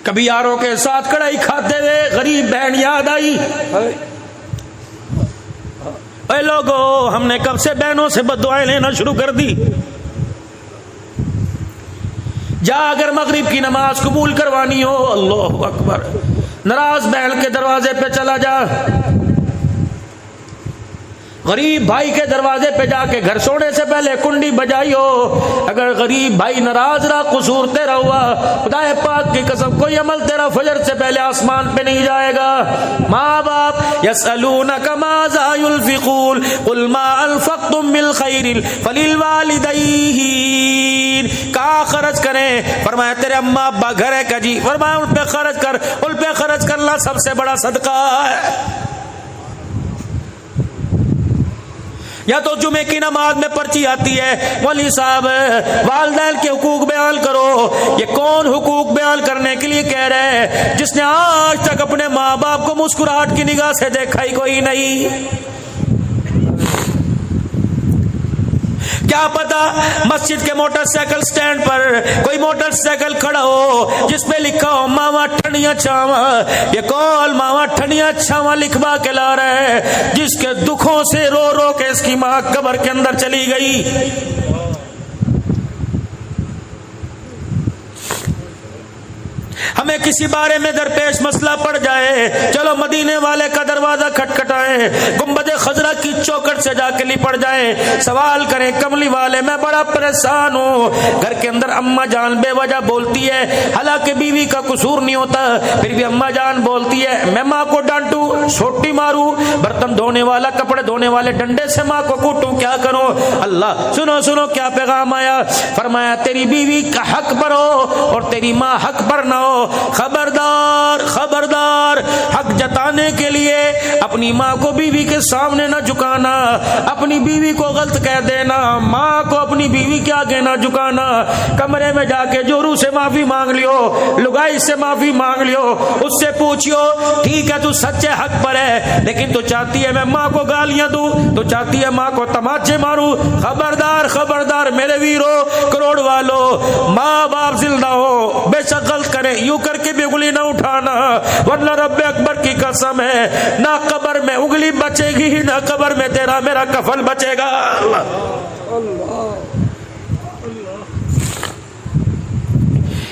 کبھی یاروں کے ساتھ کڑھائی کھاتے ہوئے غریب بہن یاد آئی، اے لوگو ہم نے کب سے بہنوں سے بد دعائیں لینا شروع کر دی؟ جا اگر مغرب کی نماز قبول کروانی ہو، اللہ اکبر، ناراض بہن کے دروازے پہ چلا جا، غریب بھائی کے دروازے پہ جا کے گھر سونے سے پہلے کنڈی بجائی ہو، اگر غریب بھائی ناراض رہا، قصور تیرا ہوا، خدا پاک کی قسم کوئی عمل تیرا فجر سے پہلے آسمان پہ نہیں جائے گا۔ ماں باپ یسألونک ماذا ينفقون قل ما انفقتم من خیر فللوالدین، کہاں خرچ کریں؟ فرمایا تیرے اماں ابا گھر ہے کا جی، فرمایا ان پہ خرچ کر، ان پہ خرچ کرنا سب سے بڑا صدقہ ہے۔ یا تو جمعے کی نماز میں پرچی آتی ہے، ولی صاحب والدین کے حقوق بیان کرو، یہ کون حقوق بیان کرنے کے لیے کہہ رہے ہیں؟ جس نے آج تک اپنے ماں باپ کو مسکراہٹ کی نگاہ سے دیکھا ہی کوئی نہیں۔ کیا پتا مسجد کے موٹر سائیکل سٹینڈ پر کوئی موٹر سائیکل کھڑا ہو جس پہ لکھا ہو ماما ٹھنڈیاں چھاواں، یہ کون ماما ٹھنڈیاں چھاواں لکھوا کے لا رہا ہے، جس کے دکھوں سے رو رو کے اس کی ماں قبر کے اندر چلی گئی۔ ہمیں کسی بارے میں درپیش مسئلہ پڑ جائے، چلو مدینے والے کا دروازہ کھٹکھٹائیں، گنبد خضرا کی چوکھٹ سے جا کے لپٹ جائیں، سوال کریں کملی والے میں بڑا پریشان ہوں، گھر کے اندر اماں جان بے وجہ بولتی ہے، حالانکہ بیوی کا قصور نہیں ہوتا، پھر بھی اماں جان بولتی ہے میں ماں کو ڈانٹوں، سوٹی ماروں، برتن دھونے والا کپڑے دھونے والے ڈنڈے سے ماں کو کوٹوں، کیا کروں؟ اللہ سنو سنو کیا پیغام آیا، فرمایا تیری بیوی کا حق پر ہو اور تیری ماں حق پر نہ ہو، خبردار خبردار، حق جتانے کے لیے اپنی ماں کو بیوی کے سامنے نہ جھکانا، اپنی بیوی کو غلط کہہ دینا، ماں کو اپنی بیوی کے آگے نہ جھکانا، کمرے میں جا کے جورو سے معافی مانگ لیو، لگائی سے معافی مانگ لیو، اس سے پوچھیو ٹھیک ہے تو سچے حق پر ہے، لیکن تو چاہتی ہے میں ماں کو گالیاں دوں، تو چاہتی ہے ماں کو تماچے ماروں، خبردار خبردار میرے ویرو کروڑ والو، ماں باپ زندہ ہو بے شک غلط کرے یوں کر کے بھی انگلی نہ اٹھانا، ورنہ رب اکبر کی قسم ہے نہ قبر میں انگلی بچے گی نہ قبر میں تیرا میرا کفن بچے گا۔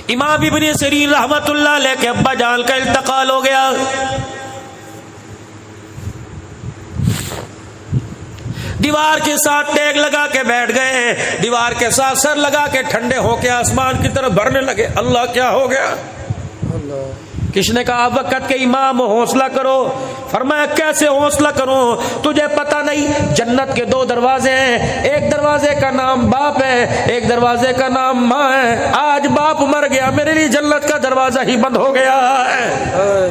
امام ابن سیرین رحمت اللہ علیہ کے ابا جان کا انتقال ہو گیا، دیوار کے ساتھ ٹیک لگا کے بیٹھ گئے، دیوار کے ساتھ سر لگا کے ٹھنڈے ہو کے آسمان کی طرف بھرنے لگے، اللہ کیا ہو گیا؟ کس نے کہا وقت کے امام حوصلہ کرو، فرمایا کیسے حوصلہ کروں؟ تجھے پتہ نہیں جنت کے دو دروازے ہیں، ایک دروازے کا نام باپ ہے، ایک دروازے کا نام ماں ہے، آج باپ مر گیا میرے لیے جنت کا دروازہ ہی بند ہو گیا ہے۔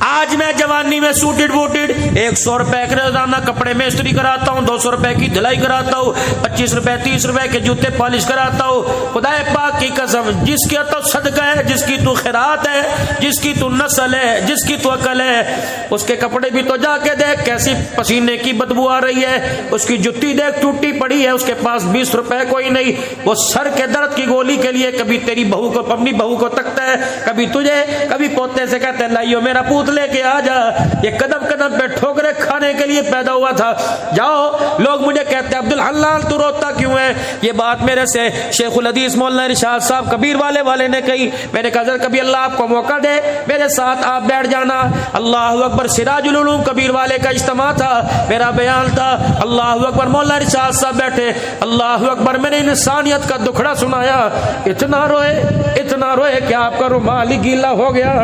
آج میں جوانی میں سوٹڈ بوٹڈ 100 روپے کے روزانہ کپڑے میں استری کراتا ہوں، 200 روپے کی دھلائی کراتا ہوں، 25 روپے 30 روپے کے جوتے پالش کراتا ہوں، خدا پاک کی قسم جس کی تو صدقہ ہے، جس کی تو خیرات ہے، جس کی تو نسل ہے، جس کی تو عقل ہے، اس کے کپڑے بھی تو جا کے دیکھ کیسی پسینے کی بدبو آ رہی ہے، اس کی جوتی دیکھ ٹوٹی پڑی ہے، اس کے پاس 20 روپے کوئی نہیں، وہ سر کے درد کی گولی کے لیے کبھی تیری بہو کو اپنی بہو کو تکتا ہے، کبھی تجھے، کبھی پوتے سے کہتا ہے لائیو میرا پوت لے کے آ جا، یہ قدم قدم پہ ٹھوکرے کھانے کے لیے پیدا ہوا تھا۔ جاؤ لوگ مجھے کہتے ہیں عبدالحنان تو روتا کیوں ہے؟ یہ بات میرے سے شیخ الحدیث مولانا ارشاد صاحب کبیر والے نے کہی، میں نے کہا حضرت کبھی اللہ آپ کو موقع دے میرے ساتھ آپ بیٹھ جانا، اللہ اکبر، سراج العلوم کبیر والے کا اجتماع تھا، میرا بیان تھا، اللہ اکبر، مولانا ارشاد صاحب بیٹھے، اللہ اکبر، میں نے انسانیت کا دکھڑا سنایا، اتنا روئے کہ آپ کا رومال ہی گیلا ہو گیا۔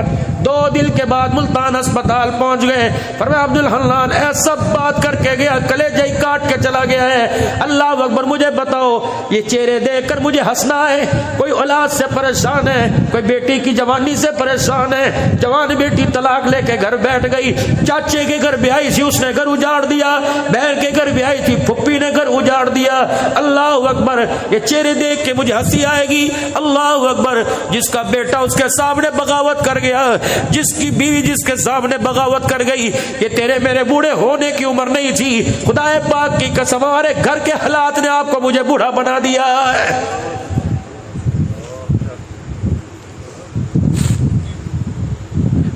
2 دن کے بعد ملتان اسپتال پہنچ گئے، فرمایا عبدالحنان ایسا بات کر کے گیا کلیجہ ہی کاٹ کے چلا گیا ہے۔ اللہ اکبر، مجھے بتاؤ یہ چہرے دیکھ کر مجھے ہنسنا ہے؟ کوئی اولاد سے پریشان ہے، کوئی بیٹی کی جوانی سے پریشان ہے، جوان بیٹی طلاق لے کے گھر بیٹھ گئی، چاچے کے گھر بھی آئی تھی اس نے گھر اجاڑ دیا، بہن کے گھر بھی آئی تھی پھپھی نے گھر اجاڑ دیا۔ اللہ اکبر، یہ چہرے دیکھ کے مجھے ہنسی آئے گی۔ اللہ اکبر، جس کا بیٹا اس کے سامنے بغاوت کر گیا، جس کی بیوی جس کے سامنے بغاوت کر گئی، یہ تیرے میرے بوڑھے ہونے کی عمر نہیں تھی، خدا پاک کی قسم ہمارے گھر کے حالات نے آپ کو مجھے بوڑھا بنا دیا ہے۔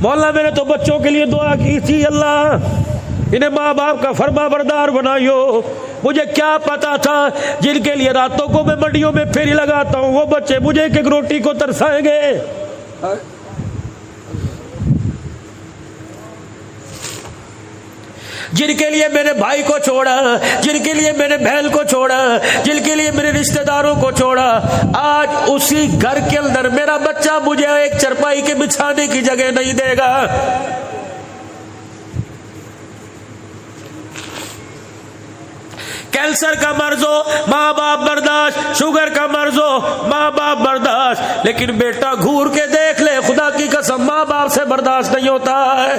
مولا میں نے تو بچوں کے لیے دعا کی تھی، اللہ انہیں ماں باپ کا فرما بردار بنائیو۔ مجھے کیا پتا تھا جن کے لیے راتوں کو میں منڈیوں میں پھیری لگاتا ہوں وہ بچے مجھے ایک ایک روٹی کو ترسائیں گے۔ جن کے لیے میرے بھائی کو چھوڑا، جن کے لیے میرے بہن کو چھوڑا، جن کے لیے میرے رشتہ داروں کو چھوڑا، آج اسی گھر کے اندر میرا بچہ مجھے ایک چرپائی کے بچھانے کی جگہ نہیں دے گا۔ کینسر کا مرض ہو ماں باپ برداشت، شوگر کا مرض ہو ماں باپ برداشت، لیکن بیٹا گھور کے دیکھ لے، خدا کی قسم ماں باپ سے برداشت نہیں ہوتا ہے۔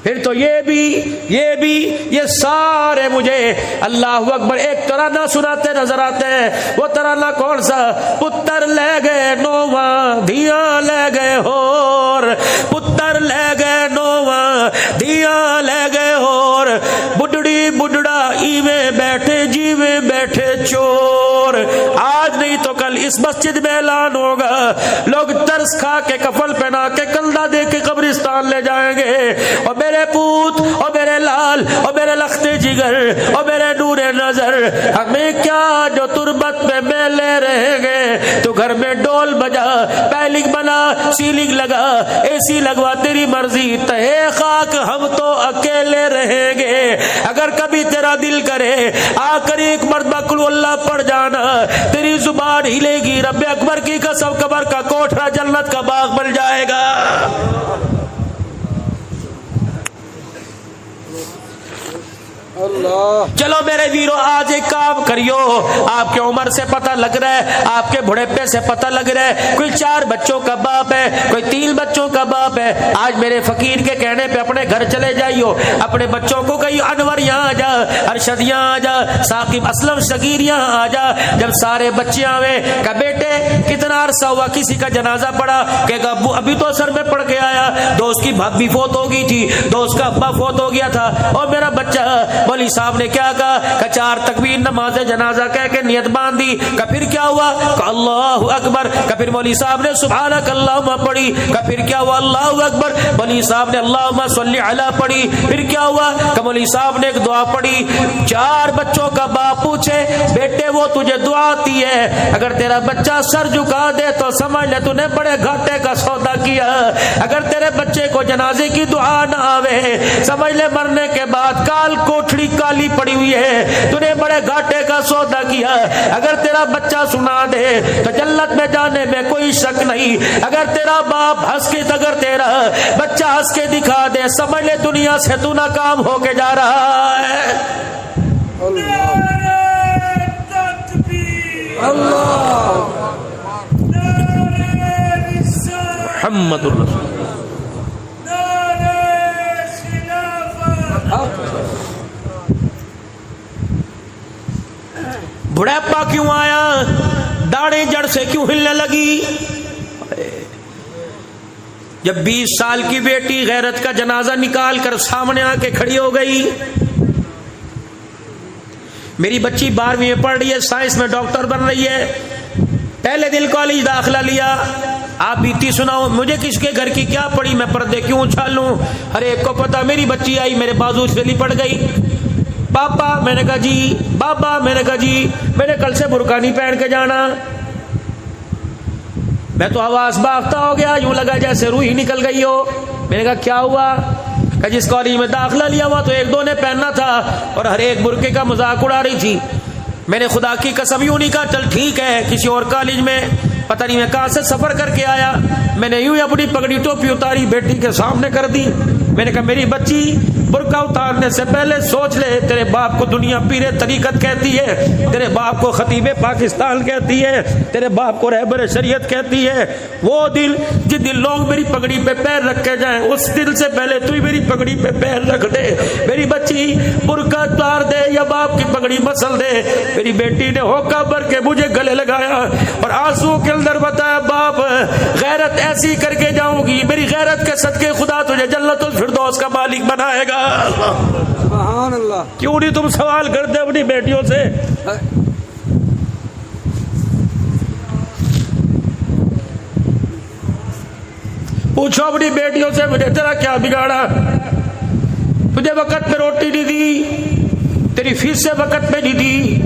پھر تو یہ سارے مجھے اللہ اکبر ایک ترانہ سناتے نظر آتے ہیں۔ وہ ترانہ کون سا؟ پتر لے گئے نواں دھیاں لے گئے ہور، پتر لے گئے نواں دھیاں لے گئے ہور، بڈڑی بڈڑا ایویں بیٹھے جیویں بیٹھے چور۔ آج نہیں تو کل اس مسجد میں اعلان ہوگا، لوگ ترس کھا کے کفن پہنا کے کندھا دے کے قبرستان لے جائیں گے، اور میرے پوت اور میرے لال اور میرے لخت جگر اور میرے نور نظر، ہمیں کیا جو تربت میں میلے رہیں گے، تو گھر میں ڈول بجا، پیلنگ بنا، سیلنگ لگا، اے سی لگوا، تیری مرضی، تہے خاک ہم تو اکیلے رہیں گے۔ اگر کبھی تیرا دل کرے آ کر ایک مرتبہ قل اللہ پڑھ جانا، تیری زبان ہلے گی، رب اکبر کی قسم قبر کا کوٹھرا جنت کا باغ بن جائے گا۔ چلو میرے ویرو آج ایک کام کریو، آپ کے عمر سے پتہ لگ رہا ہے، آپ کے بڑھاپے سے پتہ لگ رہا ہے، کوئی 4 بچوں کا باپ ہے، کوئی 3 بچوں کا باپ ہے، آج میرے فقیر کے کہنے پہ اپنے گھر چلے جائیو، اپنے بچوں کو کہیو انور یہاں آ جا، ارشد یہاں آ جا، ثاقب اسلم شکیر یہاں آ جا۔ جب سارے بچے آوے کہ بیٹے کتنا عرصہ ہوا کسی کا جنازہ پڑا، کہ ابو ابھی تو اثر میں پڑھ کے آیا، دوست کی بھابی فوت ہو گئی تھی، دوست کا ابا فوت ہو گیا تھا، اور میرا بچہ مولوی صاحب نے کیا کہا کہ 4 تکبیر نماز جنازہ کہہ کے نیت باندھی، کہ پھر کیا ہوا کہ اللہ اکبر، کہ پھر مولوی صاحب نے سبحانک اللہم پڑھی، کہ پھر کیا ہوا اللہ اکبر، مولوی صاحب نے اللہم صلی علی پڑھی، پھر کیا ہوا کہ مولوی صاحب نے ایک دعا پڑھی۔ 4 بچوں کا باپ پوچھے بیٹے وہ تجھے دعا آتی ہے، اگر تیرا بچہ سر جھکا دے تو سمجھ لے تو نے بڑے گھاٹے کا سودا کیا، اگر تیرے بچے کو جنازے کی دعا نہ آوے سمجھ لے مرنے کے بعد کال کوٹھڑی کالی پڑی ہوئی ہے، تو نے بڑے گھاٹے کا سودا کیا۔ اگر تیرا بچہ سنا دے تو جنت میں جانے میں کوئی شک نہیں، اگر تیرا باپ ہنس کے، اگر تیرا بچہ ہنس کے دکھا دے سمجھ لے دنیا سے تو ناکام ہو کے جا رہا ہے۔ محمد الرسول بڑھاپا کیوں آیا، داڑھی جڑ سے کیوں ہلنے لگی؟ جب 20 سال کی بیٹی غیرت کا جنازہ نکال کر سامنے آ کے کھڑی ہو گئی، میری بچی 12ویں میں پڑھ رہی ہے، سائنس میں ڈاکٹر بن رہی ہے، پہلے دن کالج داخلہ لیا، آپ بیتی سناؤ مجھے کس کے گھر کی کیا پڑی، میں پردے کیوں اچھالوں؟ ہر ایک کو پتا، میری بچی آئی میرے بازو سے لپٹ گئی، پاپا میں نے کہا جی، بابا میں نے کہا جی، میں نے کل سے برقع نہیں پہن کے جانا۔ میں تو آواز باختہ ہو گیا، یوں لگا جیسے روح ہی نکل گئی ہو۔ میں نے کہا کیا ہوا؟ کہ جس کالج میں داخلہ لیا ہوا تو 1-2 نے پہننا تھا اور ہر ایک برقعے کا مذاق اڑا رہی تھی۔ میں نے خدا کی قسم یوں نہیں کہا چل ٹھیک ہے، کسی اور کالج میں پتہ نہیں میں کہاں سے سفر کر کے آیا، میں نے یوں ہی اپنی پگڑی ٹوپی اتاری بیٹی کے سامنے کر دی، میں نے کہا میری بچی برقع اتارنے سے پہلے سوچ لے، تیرے باپ کو دنیا پیر طریقت کہتی ہے، تیرے باپ کو خطیب پاکستان کہتی ہے، تیرے باپ کو رہبر شریعت کہتی ہے۔ وہ دل جس دن لوگ میری پگڑی پہ پیر رکھ کے جائیں، اس دل سے پہلے تو ہی میری پگڑی پہ پیر رکھ دے۔ میری بچی برقع اتار دے یا باپ کی پگڑی مسل دے۔ میری بیٹی نے ہوکا بھر کے مجھے گلے لگایا اور آنسو کے اندر بتایا، باپ غیرت ایسی کر کے جاؤں گی، میری غیرت کے صدقے خدا تجھے جنت الفردوس کا مالک بنائے گا۔ سبحان اللہ۔ کیوں نہیں تم سوال کرتے اپنی بیٹیوں سے؟ پوچھو اپنی بیٹیوں سے، مجھے تیرا کیا بگاڑا؟ تجھے وقت پہ روٹی نہیں دی، تیری فیس سے وقت پہ نہیں دی۔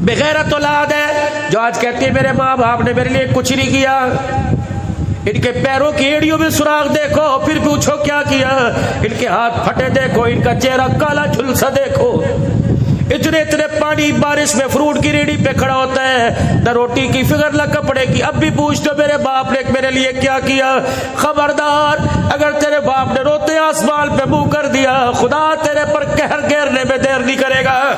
بغیرت اولاد ہے جو آج کہتی ہے میرے ماں باپ نے میرے لیے کچھ نہیں کیا۔ ان کے پیروں کی ایڑیوں میں سراخ دیکھو، پھر پوچھو کیا کیا۔ ان کے ہاتھ پھٹے دیکھو، ان کا چہرہ کالا جھلسا دیکھو۔ اتنے اتنے پانی بارش میں فروٹ کی ریڑھی پہ کھڑا ہوتا ہے، نہ روٹی کی فکر نہ کپڑے کی۔ اب بھی پوچھتے میرے باپ نے میرے لیے کیا کیا؟ خبردار، اگر تیرے باپ نے روتے آسمان پہ منہ کر دیا، خدا تیرے پر قہر گھیرنے میں دیر نہیں کرے گا۔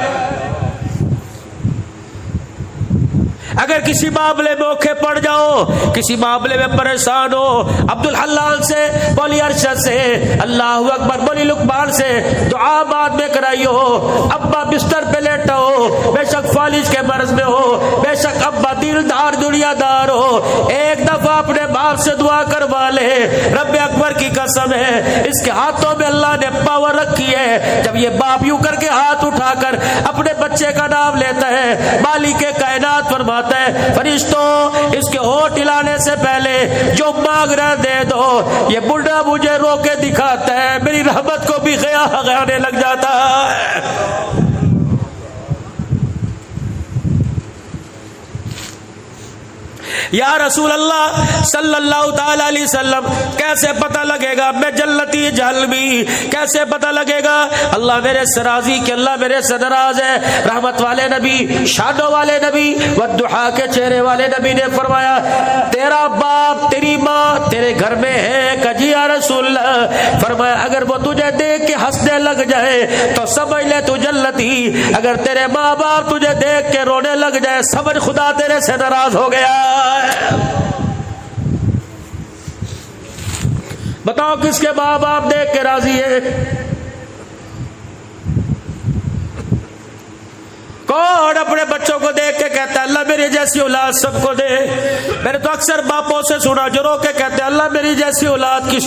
اگر کسی معاملے میں اوکھے پڑ جاؤ، کسی معاملے میں پریشان ہو، عبد الحلال سے، بولی ارشد سے، اللہ اکبر، بولی لقمان سے دعا بعد میں کرائی ہو۔ ابا بستر پہ لیٹا ہو، بے شک فالج کے مرض میں ہو، بے شک ابا دلدار دنیا دار ہو، ایک دفعہ اپنے باپ سے دعا کروا لے۔ رب اکبر کی قسم ہے، اس کے ہاتھوں میں اللہ نے پاور رکھی ہے۔ جب یہ باپ یوں کر کے ہاتھ اٹھا کر اپنے بچے کا نام لیتا ہے، مالک کائنات فرماتا ہے، فرشتوں اس کے ہونٹ ہلانے سے پہلے جو مانگ رہا دے دو۔ یہ بڑھا مجھے رو کے دکھاتا ہے، میری رحمت کو بھی غیانے لگ جاتا ہے۔ یا رسول اللہ صلی اللہ تعالی علیہ وسلم، کیسے پتہ لگے گا میں جنتی جہلمی؟ کیسے پتہ لگے گا اللہ میرے سے راضی کہ اللہ میرے سے ناراض ہے؟ رحمت والے نبی، شانوں والے نبی، والضحیٰ کے چہرے والے نبی نے فرمایا، تیرا باپ تیری ماں تیرے گھر میں ہے؟ کہا یا رسول اللہ۔ فرمایا اگر وہ تجھے دیکھ کے ہنسنے لگ جائے تو سمجھ لے تو جنتی، اگر تیرے ماں باپ تجھے دیکھ کے رونے لگ جائے سمجھ خدا تیرے سے ناراض ہو گیا۔ بتاؤ کس کے ماں باپ دیکھ کے راضی ہے؟ کون اپنے بچوں کو دیکھ کے کہتا ہے اللہ میری جیسی اولاد سب کو دے؟ میں نے تو اکثر باپوں سے سنا جو رو کے کہتے ہیں اللہ میری جیسی اولاد کسی